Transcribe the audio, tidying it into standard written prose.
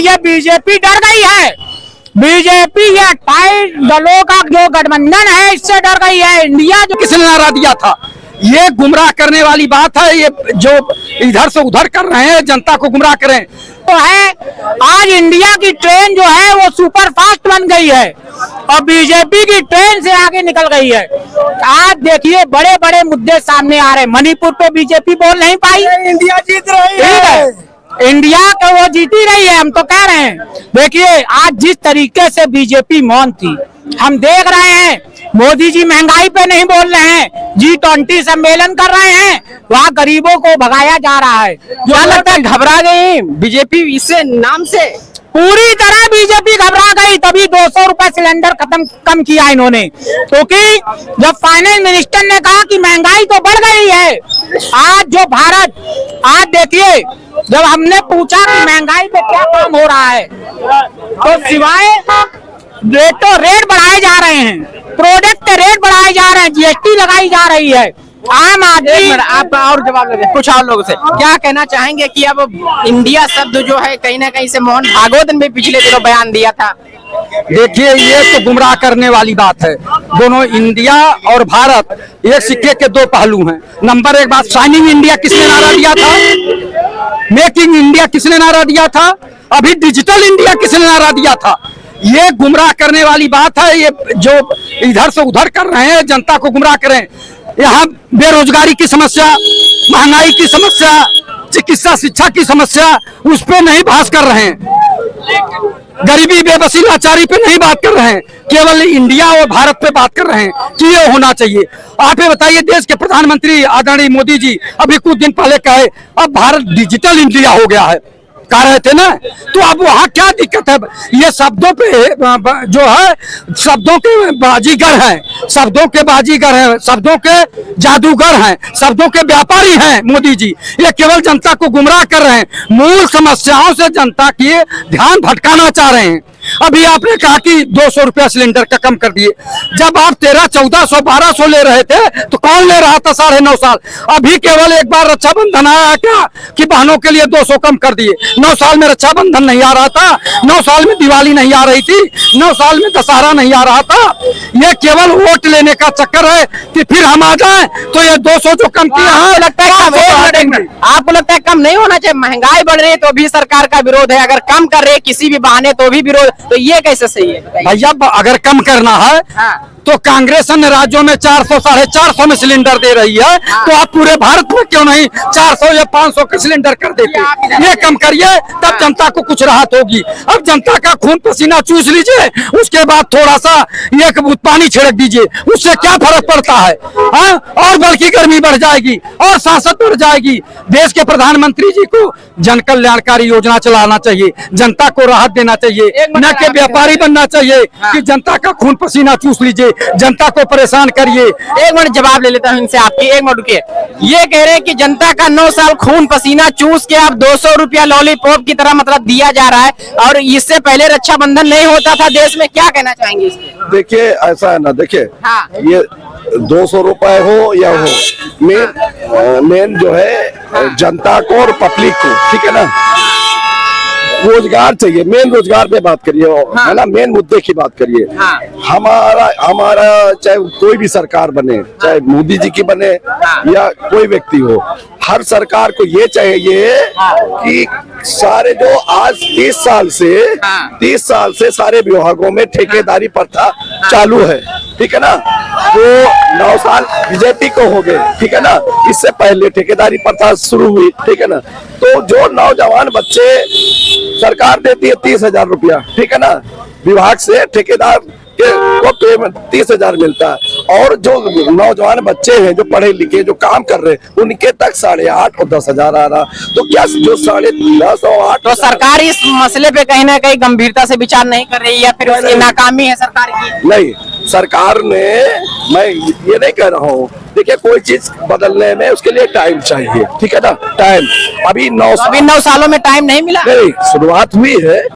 ये बीजेपी डर गई है। बीजेपी ये 28 दलों का जो गठबंधन है इससे डर गई है। इंडिया जो किसने नारा दिया था, ये गुमराह करने वाली बात है। ये जो इधर से उधर कर रहे हैं, जनता को गुमराह करें तो है। आज इंडिया की ट्रेन जो है वो सुपर फास्ट बन गई है और बीजेपी की ट्रेन से आगे निकल गई है। आज देखिए बड़े बड़े मुद्दे सामने आ रहे हैं। मणिपुर पे बीजेपी बोल नहीं पाई, इंडिया जीत रही है। इंडिया को वो जीती रही है, हम तो कह रहे हैं। देखिए आज जिस तरीके से बीजेपी मौन थी, हम देख रहे हैं मोदी जी महंगाई पे नहीं बोल रहे हैं, G20 सम्मेलन कर रहे हैं, वहाँ गरीबों को भगाया जा रहा है। जो लगता है घबरा गई बीजेपी इससे नाम से, पूरी तरह बीजेपी घबरा गई, तभी 200 रुपए सिलेंडर कम किया इन्होंने। क्योंकि जब फाइनेंस मिनिस्टर ने कहा कि महंगाई तो बढ़ गई है, आज जो भारत, आज देखिए जब हमने पूछा कि महंगाई पे क्या काम हो रहा है तो सिवाय रेट बढ़ाए जा रहे हैं, प्रोडक्ट के रेट बढ़ाए जा रहे हैं, GST लगाई जा रही है। आम आदमी, आप और जवाब लगे कुछ और लोगों से क्या कहना चाहेंगे कि अब इंडिया शब्द जो है कहीं ना कहीं से मोहन भागवत ने पिछले दिनों बयान दिया था। देखिए ये तो गुमराह करने वाली बात है। दोनों इंडिया और भारत एक सिक्के के दो पहलू हैं। नंबर एक बात, शाइनिंग इंडिया किसने नारा दिया था, मेकिंग इंडिया किसने नारा दिया था, अभी डिजिटल इंडिया किसने नारा दिया था। ये गुमराह करने वाली बात है। ये जो इधर से उधर कर रहे हैं, जनता को गुमराह करें। यहाँ बेरोजगारी की समस्या, महंगाई की समस्या, चिकित्सा शिक्षा की समस्या, उस पे नहीं बहस कर रहे हैं। गरीबी बेबसी लाचारी पे नहीं बात कर रहे हैं, केवल इंडिया और भारत पे बात कर रहे हैं कि ये होना चाहिए। आप ये बताइए, देश के प्रधानमंत्री आदरणीय मोदी जी अभी कुछ दिन पहले कहे अब भारत डिजिटल इंडिया हो गया है, कह रहे थे ना। तो अब वहाँ क्या दिक्कत है? ये शब्दों पे जो है, शब्दों के बाजीगर हैं, शब्दों के बाजीगर हैं, शब्दों के जादूगर हैं, शब्दों के व्यापारी हैं मोदी जी। ये केवल जनता को गुमराह कर रहे हैं, मूल समस्याओं से जनता की ध्यान भटकाना चाह रहे हैं। अभी आपने कहा कि 200 रुपया सिलेंडर का कम कर दिए। जब आप 1300, 1400, 1200 ले रहे थे तो कौन ले रहा था 9.5 साल? अभी केवल एक बार रक्षाबंधन आया क्या कि बहनों के लिए 200 कम कर दिए? 9 साल में रक्षाबंधन नहीं आ रहा था, 9 साल में दिवाली नहीं आ रही थी, 9 साल में दशहरा नहीं आ रहा था। ये केवल वोट लेने का चक्कर है कि फिर हम आ जाए तो ये 200 जो कम किया है लगता है आपको लगता है कम नहीं होना चाहिए? महंगाई बढ़ रही है तो भी सरकार का विरोध है, अगर कम कर रहे हैं किसी भी बहाने तो भी विरोध, तो ये कैसे सही है भैया? अगर कम करना है तो कांग्रेस अन्य राज्यों में 400, 450 में सिलेंडर दे रही है, तो आप पूरे भारत में क्यों नहीं 400 या 500 के सिलेंडर कर देते? ये कम करिए, तब जनता को कुछ राहत होगी। अब जनता का खून पसीना चूस लीजिए, उसके बाद थोड़ा सा एक बूंद पानी छिड़क दीजिए, उससे क्या फर्क पड़ता है? और बल्कि गर्मी बढ़ जाएगी और सांसद बढ़ जाएगी। देश के प्रधानमंत्री जी को जन कल्याणकारी योजना चलाना चाहिए, जनता को राहत देना चाहिए, न कि व्यापारी बनना चाहिए कि जनता का खून पसीना चूस लीजिए, जनता को परेशान करिए। एक मिनट जवाब ले लेता हूँ इनसे आपकी, एक मिनट रुकिए। ये कह रहे हैं कि जनता का 9 साल खून पसीना चूस के अब 200 रुपया लॉलीपॉप की तरह मतलब दिया जा रहा है, और इससे पहले रक्षाबंधन नहीं होता था देश में। क्या कहना चाहेंगे इसमें? देखिए ऐसा है ना, देखिए ये 200 रुपए हो या हो, मेन जो है जनता को और पब्लिक को, ठीक है ना, रोजगार चाहिए। मेन रोजगार पे बात करिए, है ना, मेन मुद्दे की बात करिए। हमारा चाहे कोई भी सरकार बने, चाहे मोदी जी की बने या कोई व्यक्ति हो, हर सरकार को ये चाहिए कि सारे जो आज 30 साल से सारे विभागों में ठेकेदारी प्रथा चालू है, ठीक है ना। वो 9 साल बीजेपी को हो गए, ठीक है ना, इससे पहले ठेकेदारी प्रथा शुरू हुई, ठीक है ना। तो जो नौजवान बच्चे सरकार देती है 30,000 रुपया, ठीक है ना, विभाग से ठेकेदार को पेमेंट 30,000 मिलता है, और जो नौजवान बच्चे हैं जो पढ़े लिखे जो काम कर रहे हैं उनके तक 8,500 और 10,000 आ रहा। तो क्या जो 10,500 और 8, तो सरकार इस मसले पे कहीं ना कहीं गंभीरता से विचार नहीं कर रही है या फिर उसकी नाकामी है सरकार की? नहीं, सरकार ने, मैं ये नहीं कह रहा हूँ, देखिए कोई चीज बदलने में उसके लिए टाइम चाहिए, ठीक है ना, टाइम। अभी 9 सालों में टाइम नहीं मिला। नहीं, शुरुआत हुई है,